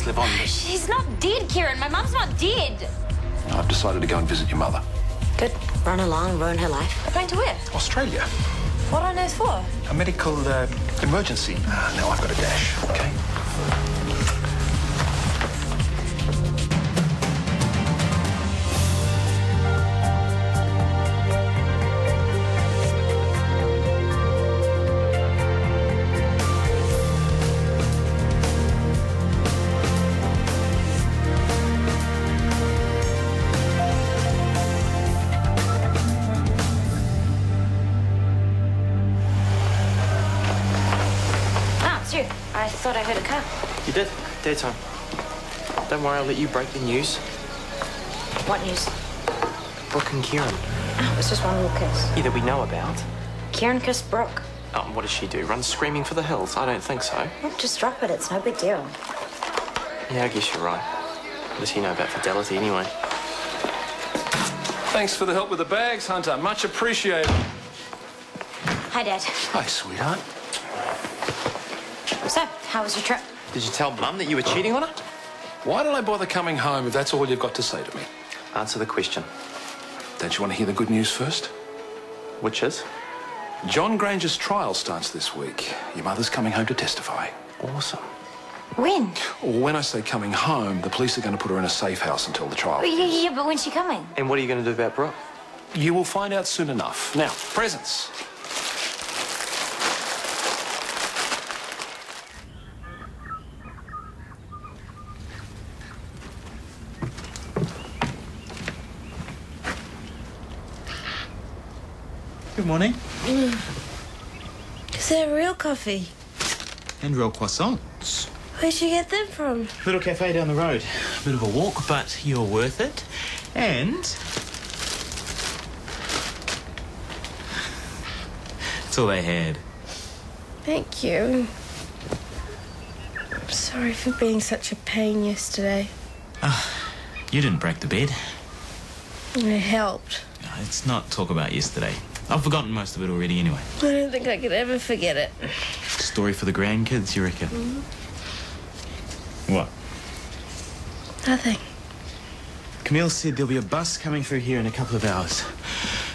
always live on. She's not dead, Kieran. My mum's not dead. I've decided to go and visit your mother. Good. Run along, ruin her life. We're going to where? Australia. What on earth for? A medical emergency. Now I've got a dash, okay? I thought I heard a car. You did? Daytime. Don't worry, I'll let you break the news. What news? Brooke and Kieran. Oh, it was just one little kiss. Yeah, that we know about. Kieran kissed Brooke. Oh, and what does she do? Run screaming for the hills? I don't think so. Well, just drop it. It's no big deal. Yeah, I guess you're right. What does he know about fidelity anyway? Thanks for the help with the bags, Hunter. Much appreciated. Hi, Dad. Hi, sweetheart. So, how was your trip? Did you tell Mum that you were cheating on her? Why did I bother coming home if that's all you've got to say to me? Answer the question. Don't you want to hear the good news first? Which is? John Granger's trial starts this week. Your mother's coming home to testify. Awesome. When? When I say coming home, the police are going to put her in a safe house until the trial. Yeah, but when's she coming? And what are you going to do about Brooke? You will find out soon enough. Now, presents. Good morning. Is there real coffee? And real croissants. Where'd you get them from? Little cafe down the road. Bit of a walk, but you're worth it. And that's all they had. Thank you. I'm sorry for being such a pain yesterday. You didn't break the bed. It helped. Let's not talk about yesterday. I've forgotten most of it already anyway. I don't think I could ever forget it. Story for the grandkids, you reckon? What? Nothing. Camille said there'll be a bus coming through here in a couple of hours.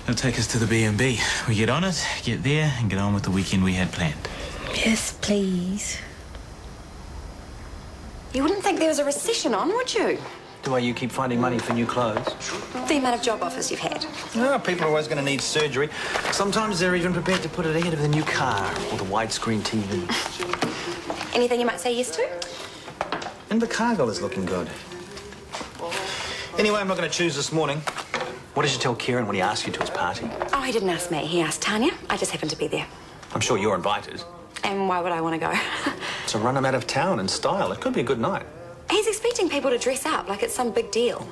It'll take us to the B&B. We get on it, get there, and get on with the weekend we had planned. Yes, please. You wouldn't think there was a recession on, would you? The way you keep finding money for new clothes. The amount of job offers you've had. No, people are always going to need surgery. Sometimes they're even prepared to put it ahead of the new car or the widescreen TV. Anything you might say yes to? Invercargill is looking good. Anyway, I'm not going to choose this morning. What did you tell Kieran when he asked you to his party? Oh, he didn't ask me. He asked Tanya. I just happened to be there. I'm sure you're invited. And why would I want to go? To run him out of town in style. It could be a good night. He's expecting people to dress up like it's some big deal.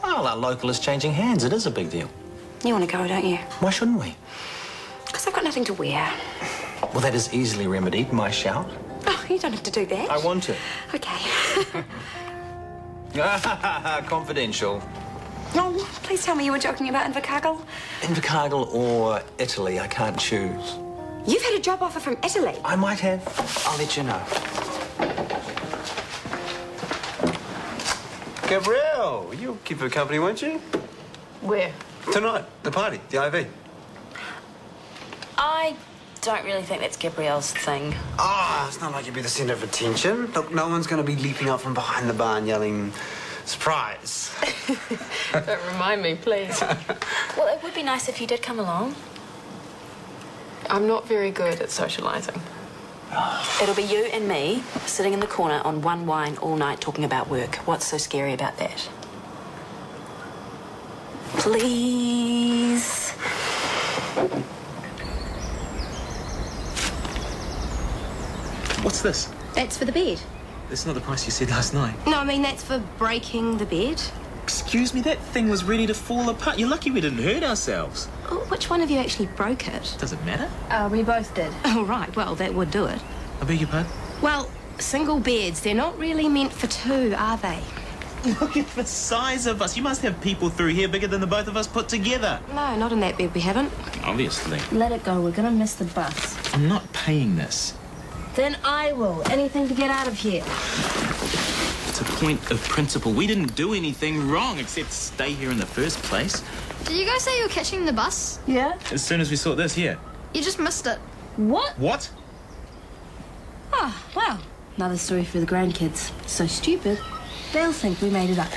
Well, our local is changing hands. It is a big deal. You want to go, don't you? Why shouldn't we? Because I've got nothing to wear. Well, that is easily remedied. My shout. Oh, you don't have to do that. I want to. Okay. Confidential. Oh, please tell me you were joking about Invercargill. Invercargill or Italy, I can't choose. You've had a job offer from Italy. I might have. I'll let you know. Gabrielle, you'll keep her company, won't you? Where? Tonight, the party, the IV. I don't really think that's Gabrielle's thing. Ah, it's not like you'd be the centre of attention. Look, no one's going to be leaping up from behind the barn yelling, surprise. Don't remind me, please. Well, it would be nice if you did come along. I'm not very good at socialising. It'll be you and me sitting in the corner on one wine all night talking about work. What's so scary about that? Please. What's this? That's for the bed. That's not the price you said last night. No, I mean, that's for breaking the bed. Excuse me, that thing was ready to fall apart. You're lucky we didn't hurt ourselves. Oh, which one of you actually broke it? Does it matter? We both did. Oh, right. Well, that would do it. I beg your pardon? Well, single beds, they're not really meant for two, are they? Look at the size of us. You must have people through here bigger than the both of us put together. No, not in that bed we haven't. Obviously. Let it go. We're going to miss the bus. I'm not paying this. Then I will. Anything to get out of here. It's a point of principle. We didn't do anything wrong except stay here in the first place. Did you guys say you were catching the bus? Yeah? As soon as we saw this here. You just missed it. What? What? Oh, well. Another story for the grandkids. So stupid. They'll think we made it up.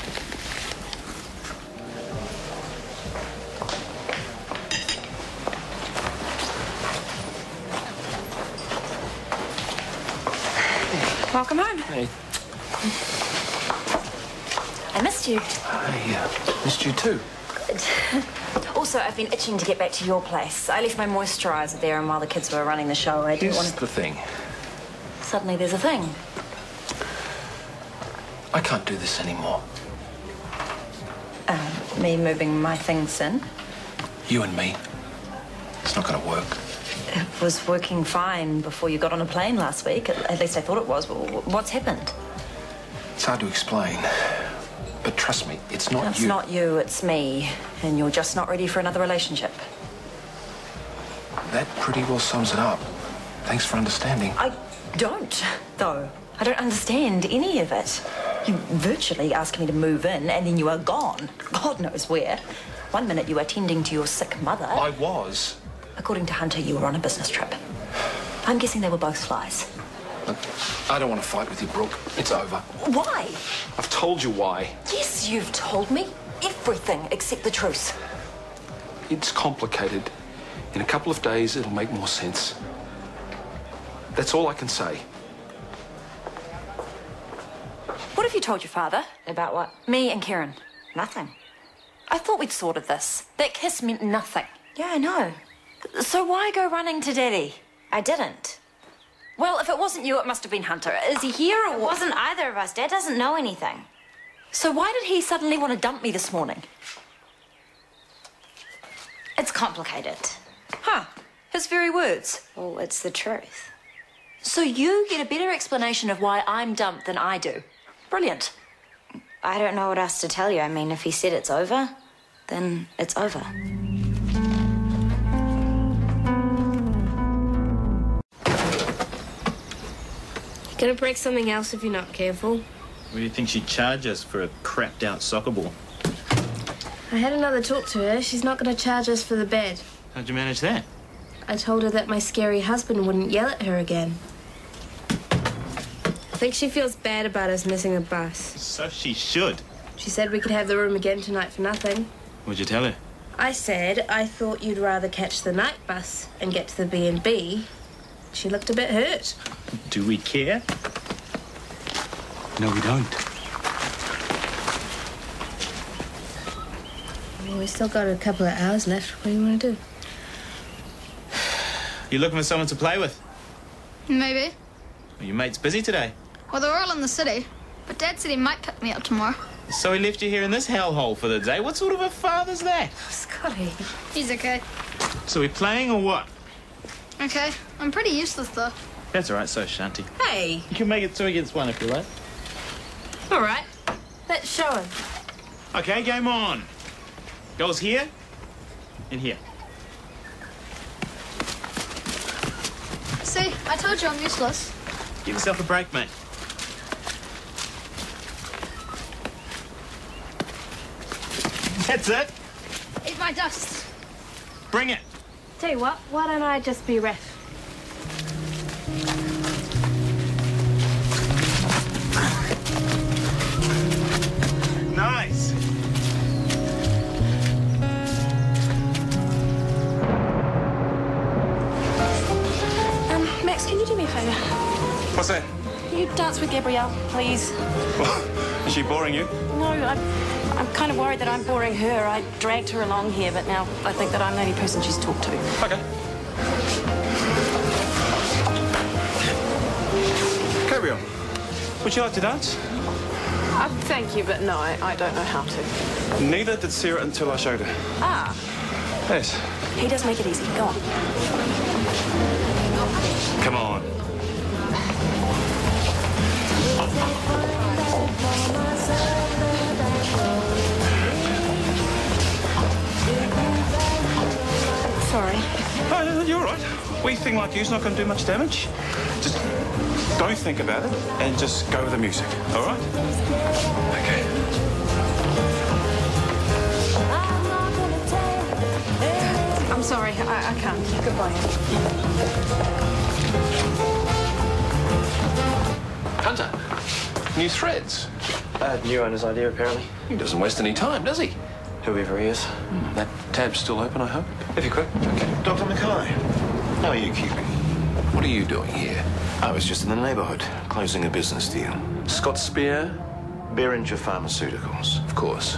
Welcome home. Hey. I missed you. I missed you too. Also, I've been itching to get back to your place. I left my moisturiser there, and while the kids were running the show, I didn't want Here's to... the thing. Suddenly there's a thing. I can't do this anymore. Me moving my things in. You and me. It's not going to work. It was working fine before you got on a plane last week. At least I thought it was. What's happened? It's hard to explain. But trust me, it's not you. It's not you, it's me. And you're just not ready for another relationship. That pretty well sums it up. Thanks for understanding. I don't, though. I don't understand any of it. You virtually asked me to move in, and then you are gone. God knows where. One minute you are tending to your sick mother. I was. According to Hunter, you were on a business trip. I'm guessing they were both flies. Look, I don't want to fight with you, Brooke. It's over. Why? I've told you why. Yes, you've told me everything except the truth. It's complicated. In a couple of days, it'll make more sense. That's all I can say. What have you told your father? About what? Me and Karen. Nothing. I thought we'd sorted this. That kiss meant nothing. Yeah, I know. So why go running to Daddy? I didn't. Well, if it wasn't you, it must have been Hunter. Is he here or It what? wasn't either of us. Dad doesn't know anything. So why did he suddenly want to dump me this morning? It's complicated. Huh. His very words. Well, it's the truth. So you get a better explanation of why I'm dumped than I do. Brilliant. I don't know what else to tell you. I mean, if he said it's over, then it's over. Gonna break something else if you're not careful. What do you think she'd charge us for a crapped out soccer ball? I had another talk to her. She's not gonna charge us for the bed. How'd you manage that? I told her that my scary husband wouldn't yell at her again. I think she feels bad about us missing the bus. So she should. She said we could have the room again tonight for nothing. What'd you tell her? I said I thought you'd rather catch the night bus and get to the B&B. She looked a bit hurt. Do we care? No, we don't. Well, we still got a couple of hours left. What do you want to do? You looking for someone to play with? Maybe. Well, your mate's busy today. Well, they're all in the city. But Dad said he might pick me up tomorrow. So he left you here in this hellhole for the day? What sort of a father's that? Scotty. He's okay. So we playing or what? Okay. I'm pretty useless, though. That's all right, so Shanti. Hey! You can make it 2 against 1 if you like. All right. Let's show him. Okay, game on. Goals here and here. See, I told you I'm useless. Give yourself a break, mate. That's it. Eat my dust. Bring it. Tell you what, why don't I just be ref? Nice. Max, can you do me a favour? What's that? You dance with Gabrielle, please. Is she boring you? No, I'm kind of worried that I'm boring her. I dragged her along here, but now I think that I'm the only person she's talked to. Okay. Gabriel, would you like to dance? Thank you, but no, I don't know how to. Neither did Sarah until I showed her. Ah, Yes. he does make it easy. Go on. Come on. Sorry. Oh, you're all right. wee thing like you's not going to do much damage. Just don't think about it and just go with the music, all right? Okay. I'm sorry, I can't. Goodbye. Hunter, new threads. New owner's idea, apparently. He doesn't waste any time, does he? Whoever he is. That tab's still open, I hope. If you could. Okay. Dr. Mackay, how are you keeping? What are you doing here? I was just in the neighborhood, closing a business deal. Scott Spear? Behringer Pharmaceuticals. Of course.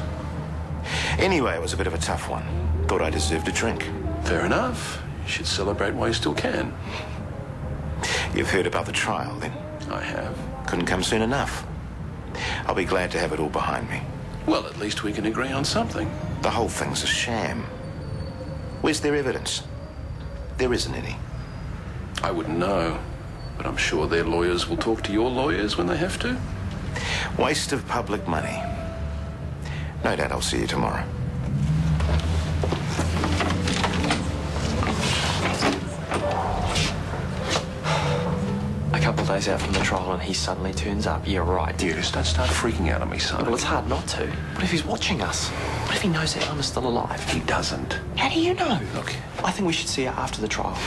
Anyway, it was a bit of a tough one. Thought I deserved a drink. Fair enough. You should celebrate while you still can. You've heard about the trial, then? I have. Couldn't come soon enough. I'll be glad to have it all behind me. Well, at least we can agree on something. The whole thing's a sham. Where's their evidence? There isn't any. I wouldn't know, but I'm sure their lawyers will talk to your lawyers when they have to. Waste of public money. No doubt I'll see you tomorrow. A couple of days out from the trial and he suddenly turns up. Yeah, right. You just don't start freaking out on me, son. Well, it's hard not to. What if he's watching us? What if he knows that Emma's still alive? He doesn't. How do you know? Look, I think we should see her after the trial.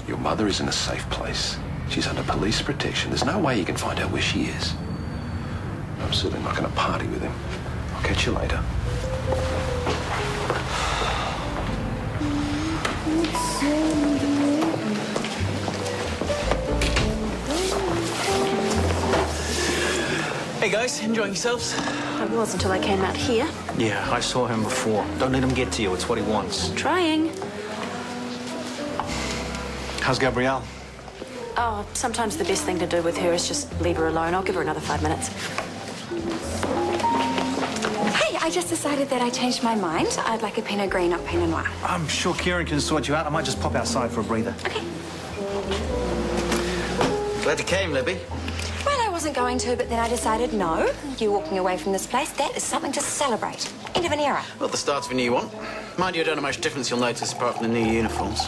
your mother is in a safe place. She's under police protection. There's no way you can find out where she is. I'm certainly not going to party with him. I'll catch you later. Hey guys, enjoying yourselves? I was until I came out here. Yeah, I saw him before. Don't let him get to you. It's what he wants. Trying. How's Gabrielle? Oh, sometimes the best thing to do with her is just leave her alone. I'll give her another 5 minutes. Hey, I just decided that I changed my mind. I'd like a Pinot Gris, not Pinot Noir. I'm sure Kieran can sort you out. I might just pop outside for a breather. Okay. Glad you came, Libby. Well, I wasn't going to, but then I decided no. You walking away from this place, that is something to celebrate. End of an era. Well, the start's of a new one. Mind you, I don't know much difference you'll notice apart from the new uniforms.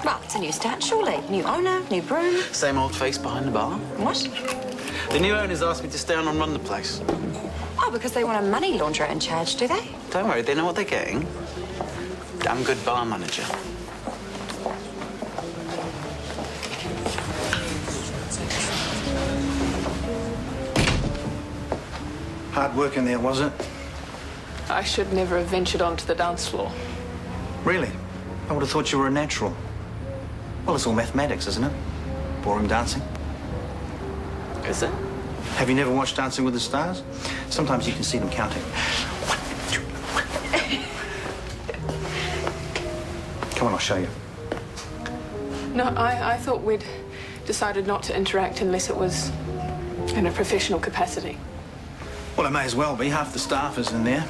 Well, it's a new start, surely. New owner, new broom. Same old face behind the bar. What? The new owners asked me to stay on and run the place. Oh, because they want a money launderer in charge, do they? Don't worry, they know what they're getting. Damn good bar manager. Hard work in there, was it? I should never have ventured onto the dance floor. Really? I would have thought you were a natural. Well, it's all mathematics, isn't it? Boring dancing. Is it? Have you never watched Dancing with the Stars? Sometimes you can see them counting. Come on, I'll show you. No, I thought we'd decided not to interact unless it was in a professional capacity. Well, it may as well be. Half the staff is in there.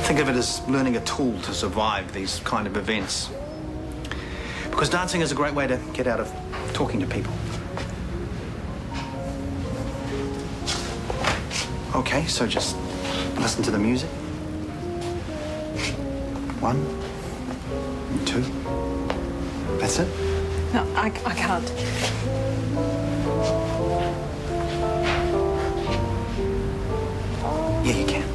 Think of it as learning a tool to survive these kind of events. Because dancing is a great way to get out of talking to people. Okay, so just listen to the music. 1, 2. That's it? No, I can't. Yeah, you can.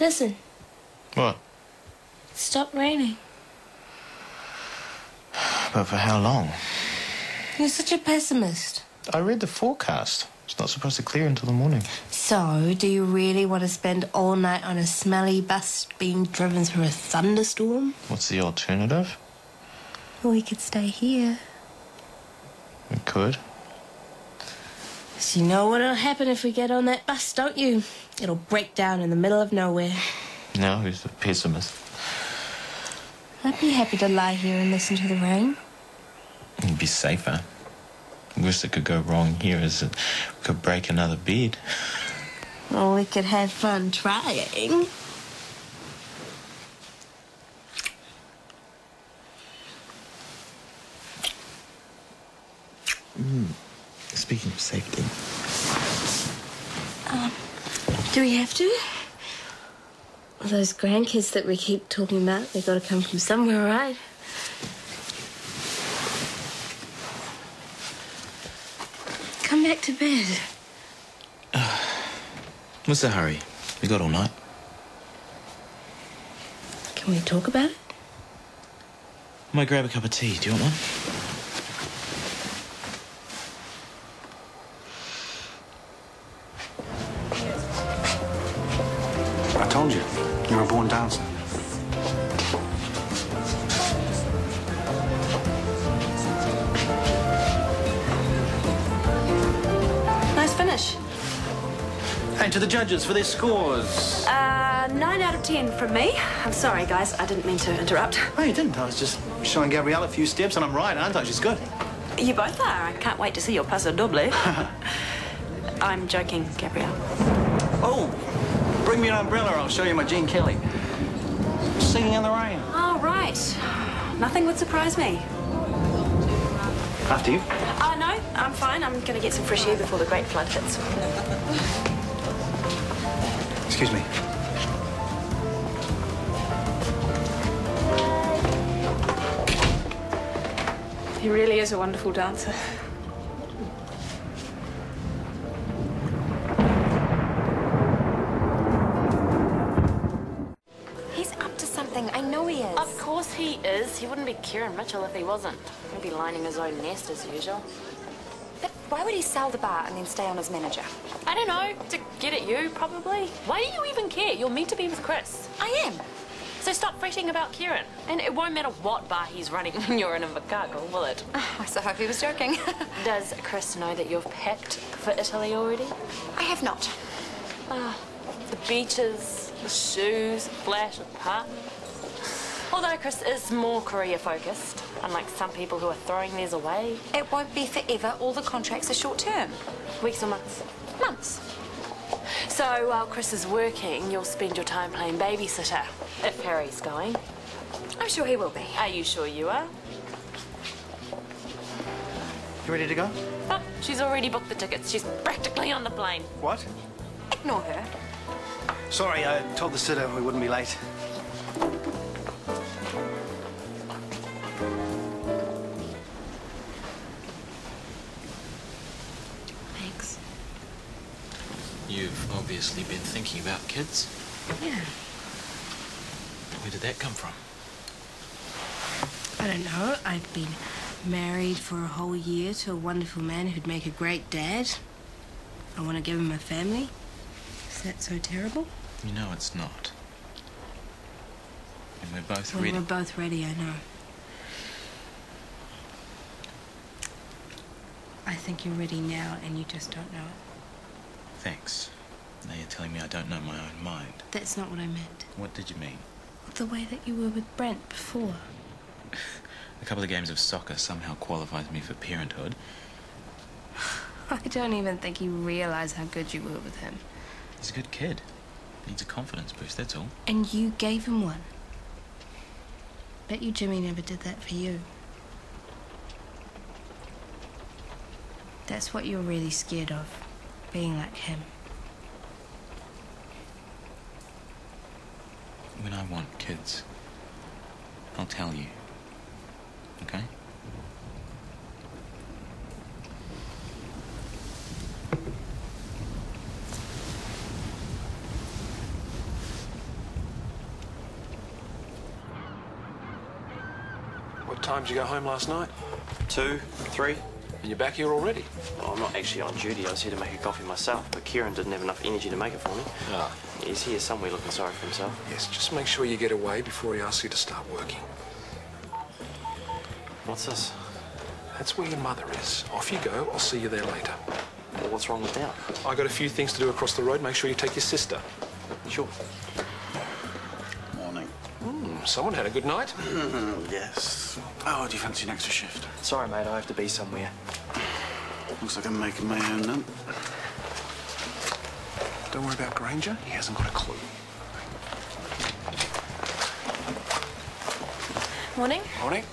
Listen, What? it stopped raining. But for how long? You're such a pessimist. I read the forecast. It's not supposed to clear until the morning. So, do you really want to spend all night on a smelly bus being driven through a thunderstorm? What's the alternative? We could stay here. We could. So you know what'll happen if we get on that bus, don't you? It'll break down in the middle of nowhere. No, who's the pessimist? I'd be happy to lie here and listen to the rain. It'd be safer. The worst that could go wrong here is that we could break another bed. Well, we could have fun trying. Speaking of safety. Do we have to? All those grandkids that we keep talking about, they've got to come from somewhere, right? Come back to bed. What's the hurry? We got all night. Can we talk about it? I might grab a cup of tea. Do you want one? I told you, you're a born dancer. Nice finish. Hey, to the judges for their scores. 9 out of 10 from me. I'm sorry, guys. I didn't mean to interrupt. No, you didn't. I was just showing Gabrielle a few steps, and I'm right, aren't I? She's good. You both are. I can't wait to see your paso doble. I'm joking, Gabrielle. Oh, bring me an umbrella. I'll show you my Gene Kelly. Singing in the rain. Oh, right. Nothing would surprise me. After you. No, I'm fine. I'm going to get some fresh air before the great flood hits. Excuse me. He really is a wonderful dancer. He's up to something. I know he is. Of course he is. He wouldn't be Kieran Mitchell if he wasn't. He'd be lining his own nest as usual. But why would he sell the bar and then stay on as manager? I don't know. To get at you, probably. Why do you even care? You're meant to be with Chris. I am. So stop fretting about Kieran. And it won't matter what bar he's running when you're in Invercargill, will it? I so hope he was joking. Does Chris know that you've packed for Italy already? I have not. The beaches, the shoes, flash of park. Although Chris is more career-focused, unlike some people who are throwing theirs away. It won't be forever. All the contracts are short-term. Weeks or months? Months. So while Chris is working, you'll spend your time playing babysitter, if Harry's going. I'm sure he will be. Are you sure you are? You ready to go? Oh, she's already booked the tickets. She's practically on the plane. What? Ignore her. Sorry, I told the sitter we wouldn't be late. Thanks. You've obviously been thinking about kids. Yeah. Where did that come from? I don't know. I've been married for a whole year to a wonderful man who'd make a great dad. I want to give him a family. Is that so terrible? You know it's not. And we're both Well, ready. we're both ready, I know. I think you're ready now, and you just don't know it. Thanks. Now you're telling me I don't know my own mind. That's not what I meant. What did you mean? The way that you were with Brent before. A couple of games of soccer somehow qualifies me for parenthood. I don't even think you realize how good you were with him. He's a good kid. Needs a confidence boost, that's all. And you gave him one. Bet you Jimmy never did that for you. That's what you're really scared of, being like him. When I want kids, I'll tell you. Okay? What time did you go home last night? 2, 3. And you're back here already? Well, I'm not actually on duty. I was here to make a coffee myself, but Kieran didn't have enough energy to make it for me. Ah. He's here somewhere looking sorry for himself. Yes, just make sure you get away before he asks you to start working. What's this? That's where your mother is. Off you go. I'll see you there later. Well, what's wrong with that? I got a few things to do across the road. Make sure you take your sister. Sure. Morning. Someone had a good night. Yes. Oh, do you fancy an extra shift? Sorry, mate. I have to be somewhere. Looks like I'm making my own then. Don't worry about Granger. He hasn't got a clue. Morning. Morning.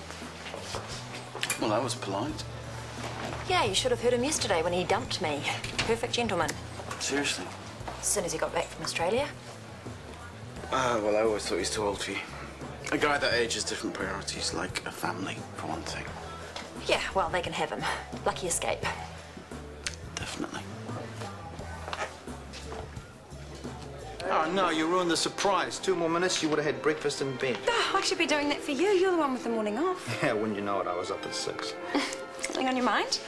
Well, that was polite. Yeah, you should have heard him yesterday when he dumped me. Perfect gentleman. Seriously? As soon as he got back from Australia. Well, I always thought he was too old for you. A guy that age has different priorities, like a family, for one thing. Yeah, well, they can have him. Lucky escape. Definitely. Oh, no, you ruined the surprise. 2 more minutes, you would have had breakfast in bed. Oh, I should be doing that for you. You're the one with the morning off. Yeah, wouldn't you know it, I was up at 6. Something on your mind?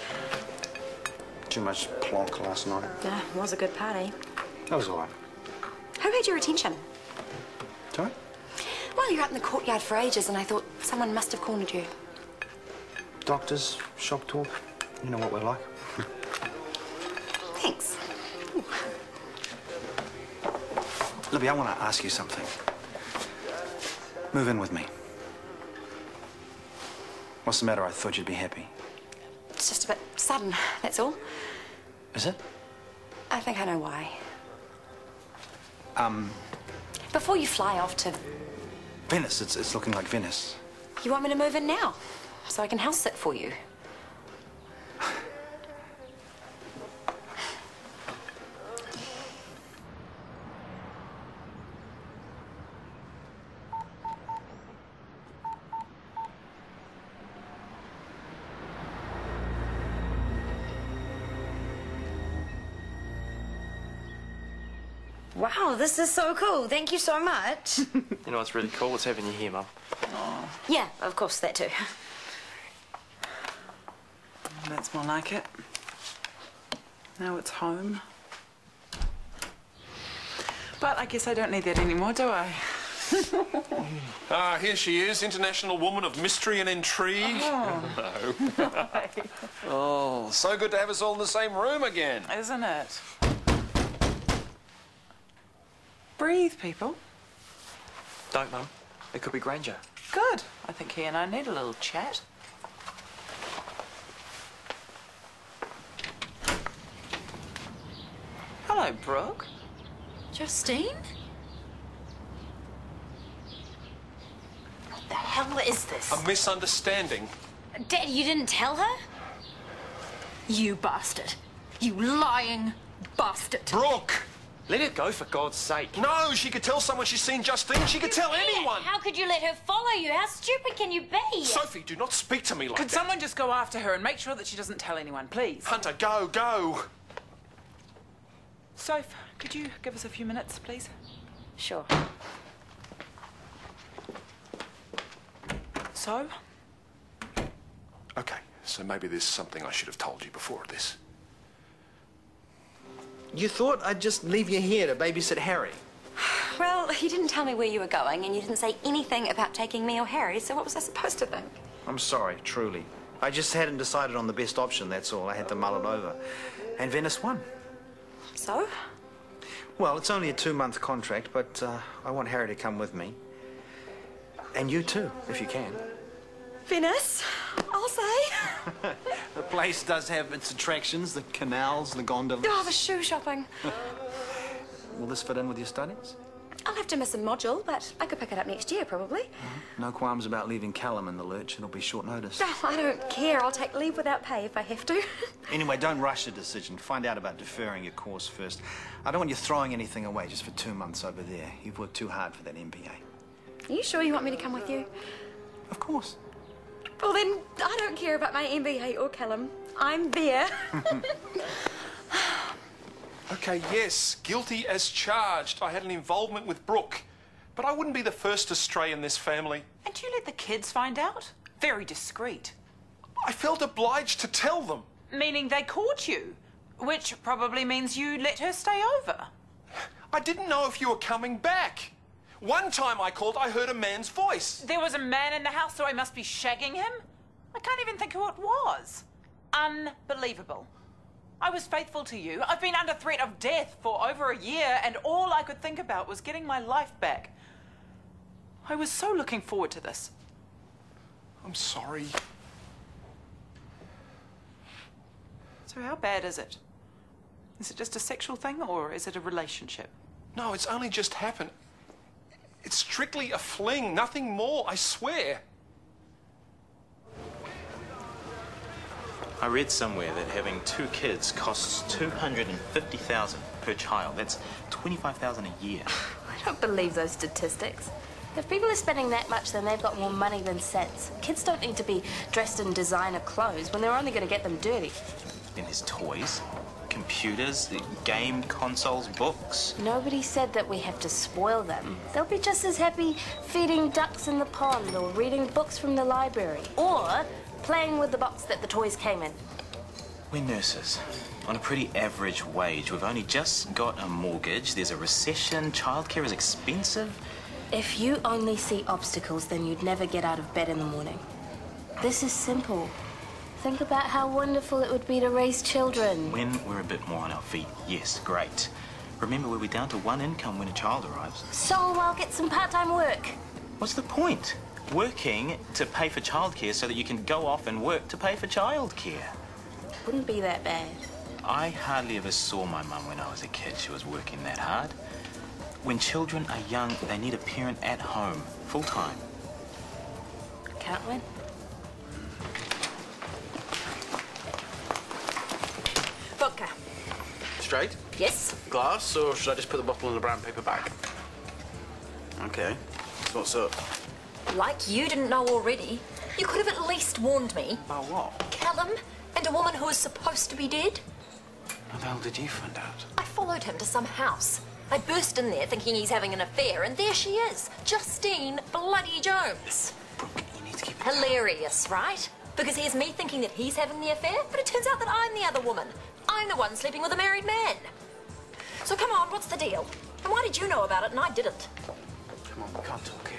Too much plonk last night. Yeah, it was a good party. That was all right. Who had your attention? Sorry? Well, you're out in the courtyard for ages, and I thought someone must have cornered you. Doctors, shop talk, you know what we're like. Thanks. Libby, I want to ask you something. Move in with me. What's the matter? I thought you'd be happy. It's just a bit sudden, that's all. Is it? I think I know why. Before you fly off to... Venice. It's looking like Venice. You want me to move in now? So I can house sit for you? Wow, this is so cool. Thank you so much. You know what's really cool? It's having you here, Mum. Yeah, of course, that too. That's more like it. Now it's home. But I guess I don't need that anymore, do I? Ah, here she is, international woman of mystery and intrigue. Oh. No. Oh, so good to have us all in the same room again. Isn't it? Breathe, people. Don't, Mum. It could be Granger. Good. I think he and I need a little chat. Hello, Brooke. Justine? What the hell is this? A misunderstanding. Dad, you didn't tell her? You bastard. You lying bastard. Brooke! Let her go, for God's sake. No, she could tell someone she's seen Justine. She could tell anyone. How could you let her follow you? How stupid can you be? Sophie, do not speak to me like Could that. someone just go after her and make sure that she doesn't tell anyone, please? Hunter, go, go. Soph, could you give us a few minutes, please? Sure. So? Okay, so maybe there's something I should have told you before this. You thought I'd just leave you here to babysit Harry? Well, you didn't tell me where you were going, and you didn't say anything about taking me or Harry, so what was I supposed to think? I'm sorry, truly. I just hadn't decided on the best option, that's all. I had to mull it over. And Venice won. So? Well, it's only a 2-month contract, but I want Harry to come with me. And you too, if you can. Venice, I'll say. The place does have its attractions, the canals, the gondolas. Oh, the shoe shopping. Will this fit in with your studies? I'll have to miss a module, but I could pick it up next year, probably. No qualms about leaving Callum in the lurch. It'll be short notice. Oh, I don't care. I'll take leave without pay if I have to. Anyway, don't rush the decision. Find out about deferring your course first. I don't want you throwing anything away just for 2 months over there. You've worked too hard for that MBA. Are you sure you want me to come with you? Of course. Well, then, I don't care about my MBA or Callum. I'm there. Okay, yes, guilty as charged. I had an involvement with Brooke. But I wouldn't be the first to stray in this family. And you let the kids find out? Very discreet. I felt obliged to tell them. Meaning they caught you, which probably means you let her stay over. I didn't know if you were coming back. One time I called, I heard a man's voice. There was a man in the house, so I must be shagging him? I can't even think who it was. Unbelievable. I was faithful to you. I've been under threat of death for over a year, and all I could think about was getting my life back. I was so looking forward to this. I'm sorry. So how bad is it? Is it just a sexual thing, or is it a relationship? No, it's only just happened. It's strictly a fling, nothing more, I swear. I read somewhere that having 2 kids costs $250,000 per child. That's $25,000 a year. I don't believe those statistics. If people are spending that much, then they've got more money than sense. Kids don't need to be dressed in designer clothes when they're only going to get them dirty. Then there's toys, computers, game consoles, books. Nobody said that we have to spoil them. They'll be just as happy feeding ducks in the pond or reading books from the library or playing with the box that the toys came in. We're nurses on a pretty average wage. We've only just got a mortgage. There's a recession. Childcare is expensive. If you only see obstacles, then you'd never get out of bed in the morning. This is simple. Think about how wonderful it would be to raise children. When we're a bit more on our feet, yes, great. Remember, we'll be down to 1 income when a child arrives. So I'll get some part-time work. What's the point? Working to pay for childcare so that you can go off and work to pay for childcare. Wouldn't be that bad. I hardly ever saw my mum when I was a kid. She was working that hard. When children are young, they need a parent at home, full-time. Can't win. Vodka. Straight? Yes. Glass, or should I just put the bottle in a brown paper bag? Okay. So what's up? Like you didn't know already. You could have at least warned me. About what? Callum and a woman who was supposed to be dead. How the hell did you find out? I followed him to some house. I burst in there thinking he's having an affair, and there she is, Justine bloody Jones. Brooke, you need to keep it Hilarious, right? Because here's me thinking that he's having the affair, but it turns out that I'm the other woman. I'm the one sleeping with a married man. So come on, what's the deal? And why did you know about it and I didn't? Come on, we can't talk here.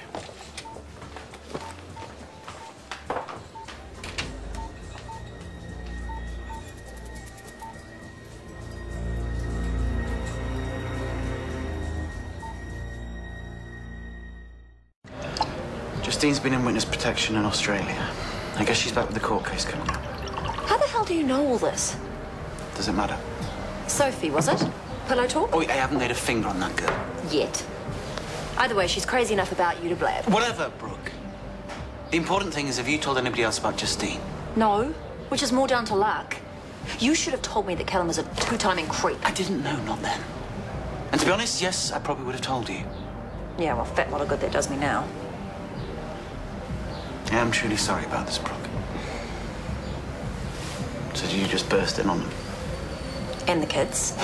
Justine's been in witness protection in Australia. I guess she's back with the court case coming up. How the hell do you know all this? Does it matter? Sophie, was it? Pillow talk? Oh, I haven't laid a finger on that girl. Yet. Either way, she's crazy enough about you to blab. Whatever, Brooke. The important thing is, have you told anybody else about Justine? No, which is more down to luck. You should have told me that Callum was a two-timing creep. I didn't know, not then. And to be honest, yes, I probably would have told you. Yeah, well, fat lot of good that does me now. Yeah, I'm truly sorry about this, Brooke. So did you just burst in on them? And the kids.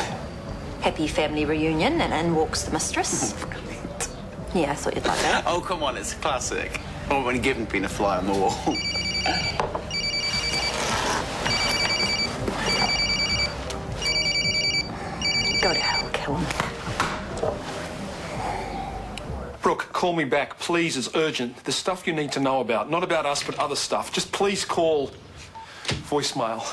Happy family reunion, and in walks the mistress. Oh, brilliant. Yeah, I thought you'd like that. Oh, come on, it's classic. Oh, when given being a fly on the wall. Go to hell, Callum. Brooke, call me back, please. It's urgent. There's stuff you need to know about. Not about us, but other stuff. Just please call. Voicemail.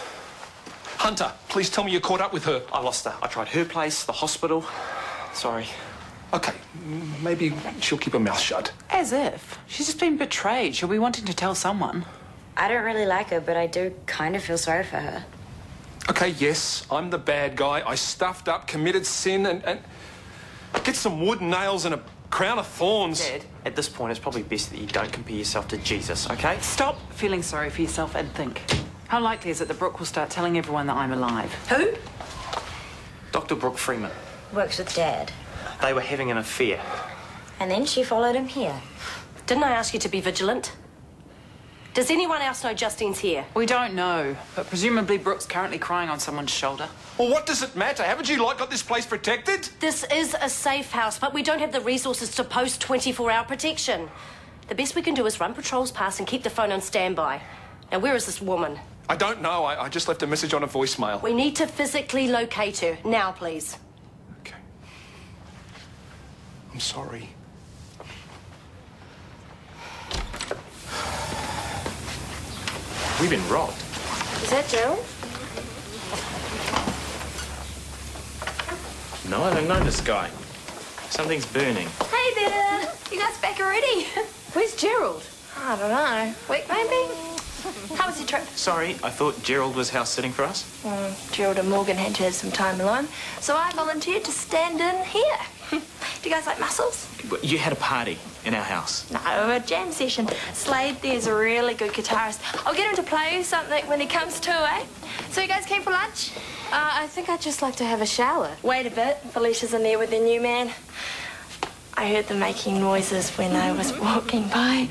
Hunter, please tell me you caught up with her. I lost her. I tried her place, the hospital. Sorry. Okay, maybe she'll keep her mouth shut. As if. She's just been betrayed. She'll be wanting to tell someone. I don't really like her, but I do kind of feel sorry for her. Okay, yes, I'm the bad guy. I stuffed up, committed sin, and get some wood, nails, and a crown of thorns. Dad, at this point, it's probably best that you don't compare yourself to Jesus, okay? Stop feeling sorry for yourself and think. How likely is it that Brooke will start telling everyone that I'm alive? Who? Dr. Brooke Freeman. Works with Dad. They were having an affair. And then she followed him here. Didn't I ask you to be vigilant? Does anyone else know Justine's here? We don't know, but presumably Brooke's currently crying on someone's shoulder. Well, what does it matter? Haven't you got this place protected? This is a safe house, but we don't have the resources to post 24-hour protection. The best we can do is run patrols past and keep the phone on standby. Now, where is this woman? I don't know. I just left a message on a voicemail. We need to physically locate her. Now, please. Okay. I'm sorry. We've been robbed. Is that Gerald? No, I don't know this guy. Something's burning. Hey there! You guys back already? Where's Gerald? I don't know. Week maybe? How was your trip? Sorry, I thought Gerald was house sitting for us. Gerald and Morgan had to have some time alone, so I volunteered to stand in here. Do you guys like mussels? You had a party, in our house. No, a jam session. Slade there's a really good guitarist. I'll get him to play you something when he comes to, eh? So you guys came for lunch? I think I'd just like to have a shower. Wait a bit. Felicia's in there with their new man. I heard them making noises when I was walking by.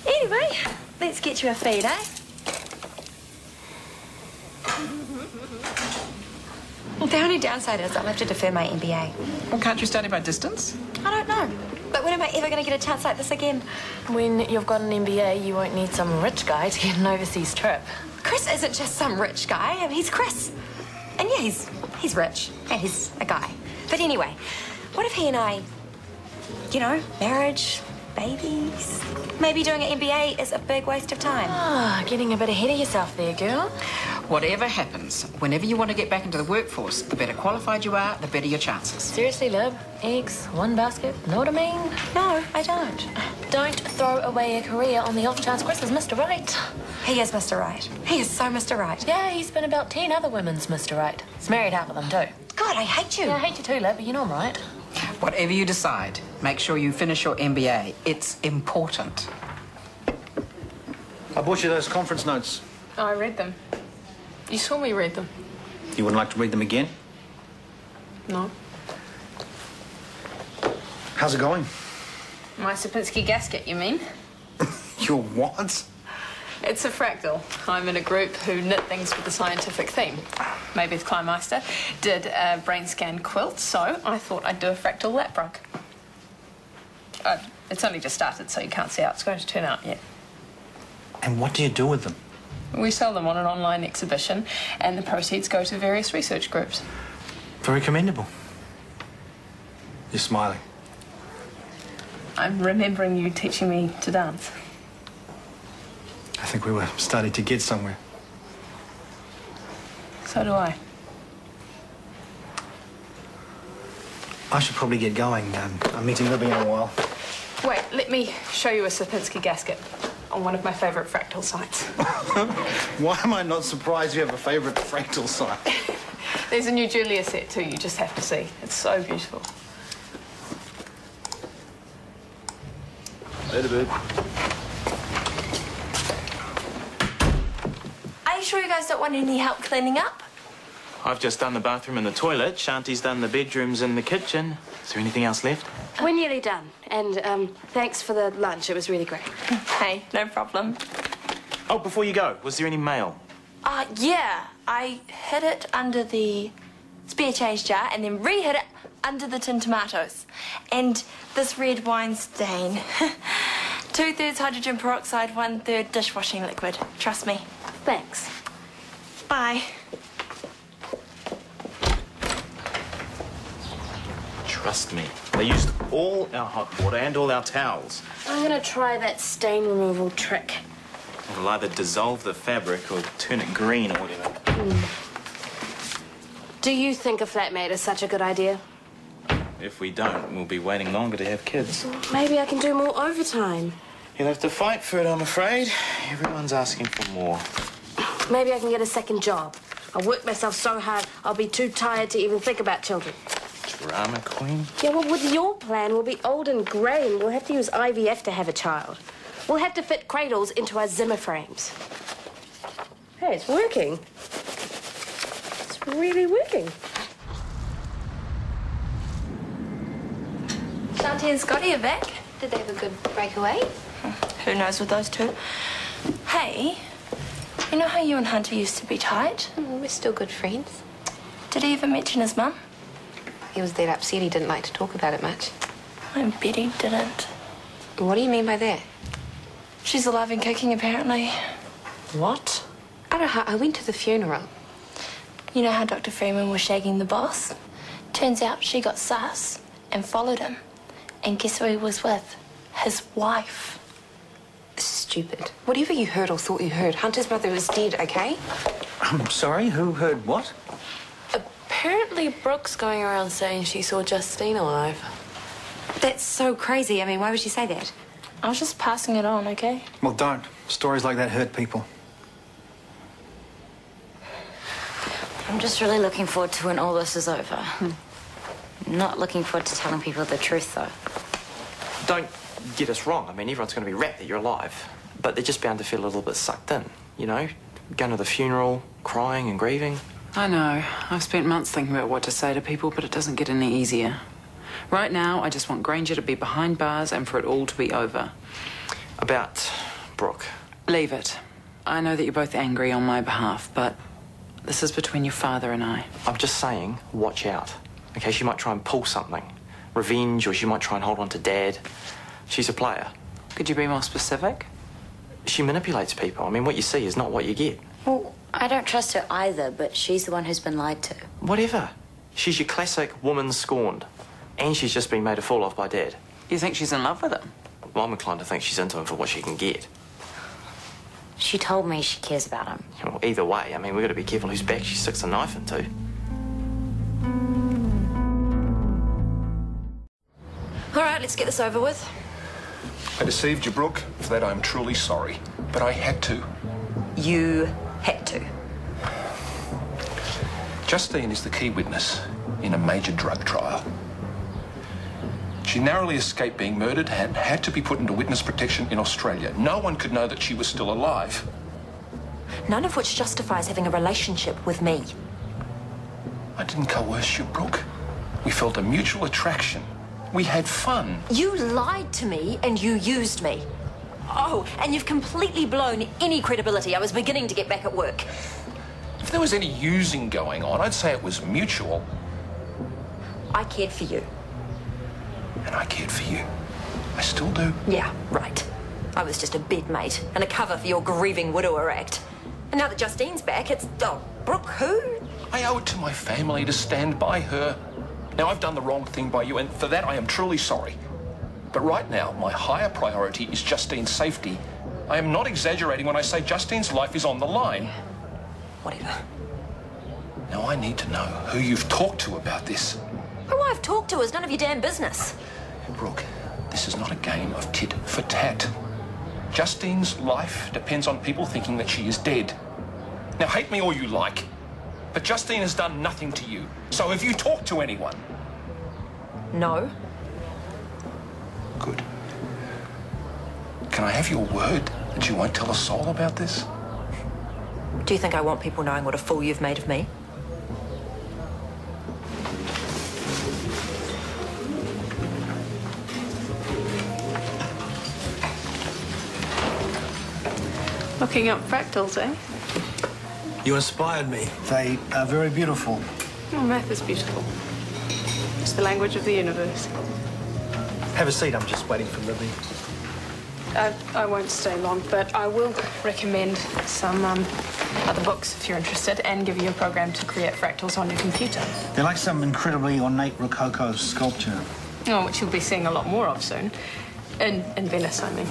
Anyway, let's get you a feed, eh? The only downside is I'll have to defer my MBA. Well, can't you study by distance? I don't know. But when am I ever going to get a chance like this again? When you've got an MBA, you won't need some rich guy to get an overseas trip. Chris isn't just some rich guy. I mean, he's Chris. And yeah, he's rich. And he's a guy. But anyway, what if he and I, you know, marriage, babies? Maybe doing an MBA is a big waste of time. Ah, getting a bit ahead of yourself there, girl. Whatever happens, whenever you want to get back into the workforce, the better qualified you are, the better your chances. Seriously, Lib? Eggs, one basket, know what I mean? No, I don't. Don't throw away a career on the off chance Chris is Mr. Right. He is Mr. Right. He is so Mr. Right. Yeah, he's been about 10 other women's Mr. Right. He's married half of them, too. God, I hate you. Yeah, I hate you too, Lib, but you know I'm right. Whatever you decide, make sure you finish your MBA. It's important. I bought you those conference notes. Oh, I read them. You saw me read them. You wouldn't like to read them again? No. How's it going? My Sapinski gasket, you mean? Your what? It's a fractal. I'm in a group who knit things with a scientific theme. Maybe the Kleinmeister did a brain scan quilt, so I thought I'd do a fractal lap rug. It's only just started, so you can't see how it's going to turn out yet. And what do you do with them? We sell them on an online exhibition, and the proceeds go to various research groups. Very commendable. You're smiling. I'm remembering you teaching me to dance. I think we were starting to get somewhere. So do I. I should probably get going. I'm meeting Libby in a while. Wait, let me show you a Sapinski gasket on one of my favourite fractal sites. Why am I not surprised you have a favourite fractal site? There's a new Julia set too, you just have to see. It's so beautiful. Later, babe. Are you sure you guys don't want any help cleaning up? I've just done the bathroom and the toilet. Shanti's done the bedrooms and the kitchen. Is there anything else left? We're nearly done. And thanks for the lunch. It was really great. Hey, no problem. Oh, before you go, was there any mail? Yeah. I hid it under the spare change jar and then re-hid it under the tin tomatoes. And this red wine stain. 2/3 hydrogen peroxide, 1/3 dishwashing liquid. Trust me. Thanks. Bye. Trust me. They used all our hot water and all our towels. I'm going to try that stain removal trick. It'll either dissolve the fabric or turn it green or whatever. Do you think a flatmate is such a good idea? If we don't, we'll be waiting longer to have kids. Maybe I can do more overtime. You'll have to fight for it, I'm afraid. Everyone's asking for more. Maybe I can get a second job. I'll work myself so hard, I'll be too tired to even think about children. Drama queen? Yeah, well, with your plan, we'll be old and grey and we'll have to use IVF to have a child. We'll have to fit cradles into our Zimmer frames. Hey, it's working. It's really working. Shanti and Scotty are back. Did they have a good breakaway? Who knows with those two? Hey, you know how you and Hunter used to be tight? We're still good friends. Did he ever mention his mum? He was that upset he didn't like to talk about it much. I bet he didn't. What do you mean by that? She's alive and kicking, apparently. What? I don't know. I went to the funeral. You know how Dr. Freeman was shagging the boss? Turns out she got sus and followed him. And guess who he was with? His wife. Stupid. Whatever you heard or thought you heard, Hunter's mother was dead, okay? I'm sorry, who heard what? Apparently, Brooke's going around saying she saw Justine alive. That's so crazy. I mean, why would she say that? I was just passing it on, okay? Well, don't. Stories like that hurt people. I'm just really looking forward to when all this is over. Not looking forward to telling people the truth, though. get us wrong. I mean, everyone's going to be rapt that you're alive. But they're just bound to feel a little bit sucked in, you know? Going to the funeral, crying and grieving. I know. I've spent months thinking about what to say to people, but it doesn't get any easier. Right now, I just want Granger to be behind bars and for it all to be over. About Brooke. Leave it. I know that you're both angry on my behalf, but this is between your father and I. I'm just saying, watch out. Okay, she might try and pull something. Revenge, or she might try and hold on to Dad. She's a player. Could you be more specific? She manipulates people. I mean, what you see is not what you get. Well, I don't trust her either, but she's the one who's been lied to. Whatever. She's your classic woman scorned. And she's just been made a fool of by Dad. You think she's in love with him? Well, I'm inclined to think she's into him for what she can get. She told me she cares about him. Well, either way, I mean, we've got to be careful whose back she sticks a knife into. All right, let's get this over with. I deceived you, Brooke. For that, I'm truly sorry. But I had to. You had to. Justine is the key witness in a major drug trial. She narrowly escaped being murdered and had to be put into witness protection in Australia. No one could know that she was still alive. None of which justifies having a relationship with me. I didn't coerce you, Brooke. We felt a mutual attraction. We had fun. You lied to me and you used me. Oh, and you've completely blown any credibility. I was beginning to get back at work. If there was any using going on, I'd say it was mutual. I cared for you. And I cared for you. I still do. Yeah, right. I was just a bedmate and a cover for your grieving widower act. And now that Justine's back, it's... Oh, Brooke who? I owe it to my family to stand by her. Now, I've done the wrong thing by you, and for that I am truly sorry. But right now, my higher priority is Justine's safety. I am not exaggerating when I say Justine's life is on the line. Whatever. Now, I need to know who you've talked to about this. Who I've talked to is none of your damn business. Brooke, this is not a game of tit for tat. Justine's life depends on people thinking that she is dead. Now, hate me all you like, but Justine has done nothing to you. So have you talked to anyone? No. Good. Can I have your word that you won't tell a soul about this? Do you think I want people knowing what a fool you've made of me? Looking up fractals, eh? You inspired me. They are very beautiful. Oh, math is beautiful. It's the language of the universe. Have a seat. I'm just waiting for Libby. I won't stay long, but I will recommend some other books if you're interested and give you a program to create fractals on your computer. They're like some incredibly ornate Rococo sculpture. Oh, which you'll be seeing a lot more of soon. In Venice, I mean.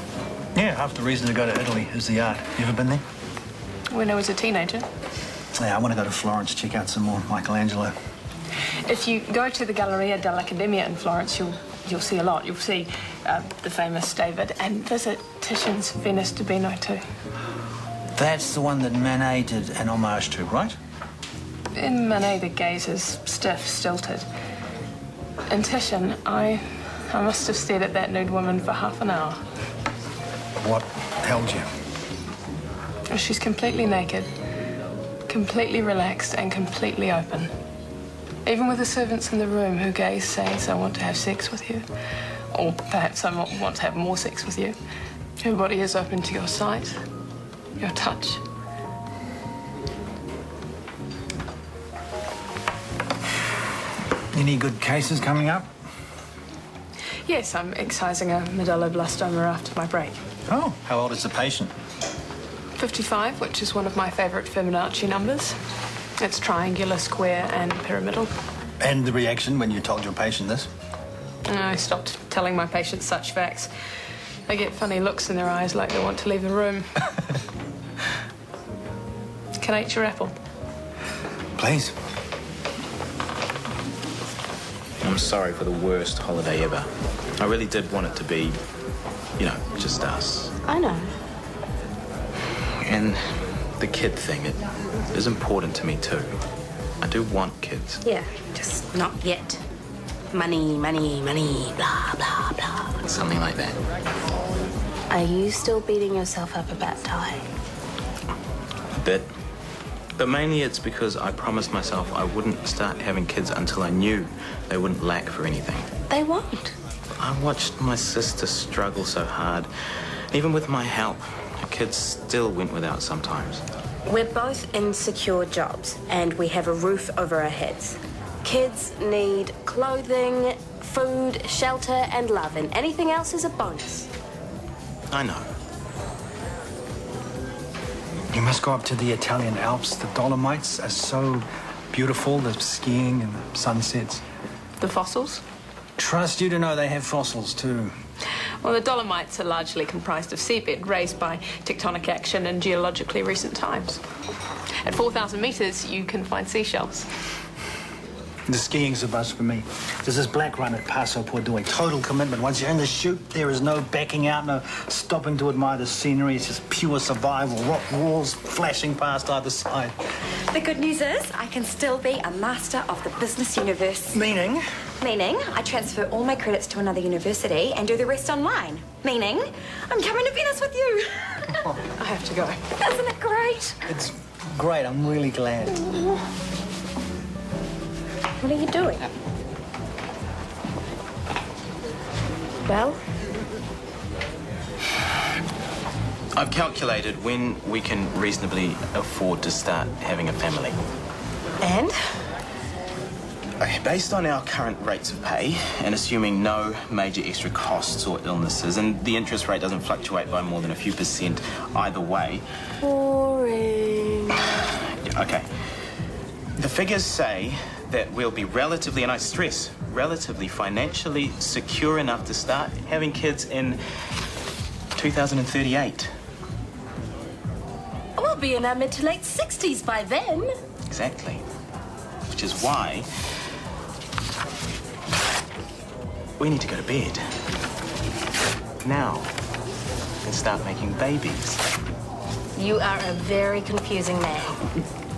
Yeah, half the reason to go to Italy is the art. You ever been there? When I was a teenager. Yeah, I want to go to Florence, check out some more Michelangelo. If you go to the Galleria dell'Accademia in Florence, you'll see a lot. You'll see the famous David and visit Titian's Venus de Milo too. That's the one that Manet did an homage to, right? In Manet, the gaze is stiff, stilted. In Titian, I must have stared at that nude woman for half an hour. What held you? She's completely naked, completely relaxed and completely open. Even with the servants in the room, her gaze says, I want to have sex with you. Or perhaps I want to have more sex with you. Her body is open to your sight, your touch. Any good cases coming up? Yes, I'm excising a medulloblastoma after my break. Oh, how old is the patient? 55, which is one of my favourite Fibonacci numbers. It's triangular, square and pyramidal. And the reaction when you told your patient this? I stopped telling my patients such facts. They get funny looks in their eyes like they want to leave the room. Can I eat your apple? Please. I'm sorry for the worst holiday ever. I really did want it to be, you know, just us. I know. And the kid thing, it is important to me too. I do want kids. Yeah, just not yet. Money, money, money, blah, blah, blah. Something like that. Are you still beating yourself up about Ty? A bit. But mainly it's because I promised myself I wouldn't start having kids until I knew they wouldn't lack for anything. They won't. I watched my sister struggle so hard. Even with my help, her kids still went without sometimes. We're both in secure jobs and we have a roof over our heads. Kids need clothing, food, shelter, and love, and anything else is a bonus. I know. You must go up to the Italian Alps. The Dolomites are so beautiful, the skiing and the sunsets. The fossils? Trust you to know they have fossils too. Well, the Dolomites are largely comprised of seabed raised by tectonic action in geologically recent times. At 4,000 metres, you can find seashells. The skiing's a buzz for me. There's this black run at Paso por doing total commitment. Once you're in the chute, there is no backing out, no stopping to admire the scenery. It's just pure survival. Rock walls flashing past either side. The good news is I can still be a master of the business universe. Meaning? Meaning I transfer all my credits to another university and do the rest online. Meaning I'm coming to Venice with you. I have to go. Isn't it great? It's great. I'm really glad. What are you doing? Well? I've calculated when we can reasonably afford to start having a family. And? Based on our current rates of pay, and assuming no major extra costs or illnesses, and the interest rate doesn't fluctuate by more than a few % either way. Boring. Okay. The figures say that we'll be relatively, and I stress, relatively financially secure enough to start having kids in 2038. We'll be in our mid to late 60s by then. Exactly. Which is why we need to go to bed. Now. And start making babies. You are a very confusing man.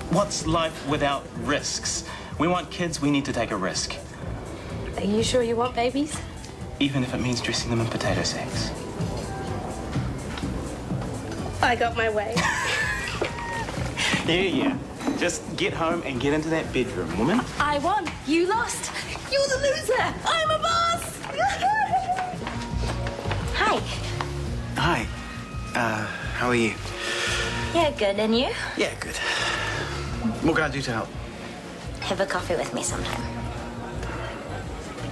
What's life without risks? We want kids, we need to take a risk. Are you sure you want babies? Even if it means dressing them in potato sacks. I got my way. Yeah. Just get home and get into that bedroom, woman. I won. You lost. You're the loser. I'm a boss. Hi. Hi. How are you? Yeah, good. And you? Yeah, good. What can I do to help? Have a coffee with me sometime.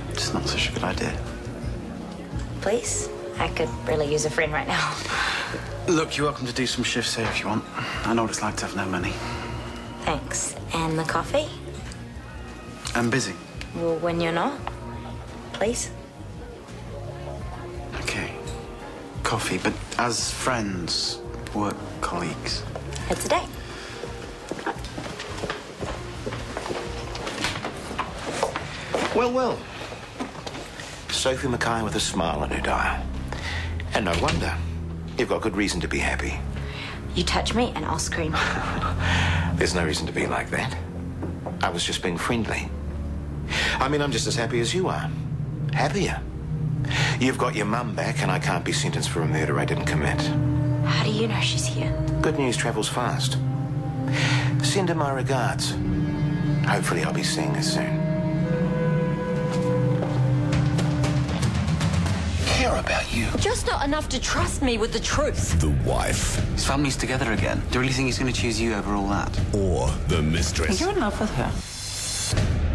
It's not such a good idea. Please? I could really use a friend right now. Look, you're welcome to do some shifts here if you want. I know what it's like to have no money. Thanks. And the coffee? I'm busy. Well, when you're not, please. Okay. Coffee, but as friends, work colleagues. It's a date. Well, well. Sophie Mackay with a smile on her dial. And no wonder. You've got good reason to be happy. You touch me and I'll scream. There's no reason to be like that. I was just being friendly. I mean, I'm just as happy as you are. Happier. You've got your mum back and I can't be sentenced for a murder I didn't commit. How do you know she's here? Good news travels fast. Send her my regards. Hopefully I'll be seeing her soon. Care about you. Just not enough to trust me with the truth. The wife. His family's together again. Do you really think he's going to choose you over all that? Or the mistress. You're in love with her.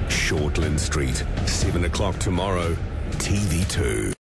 Shortland Street, 7 o'clock tomorrow, TV2.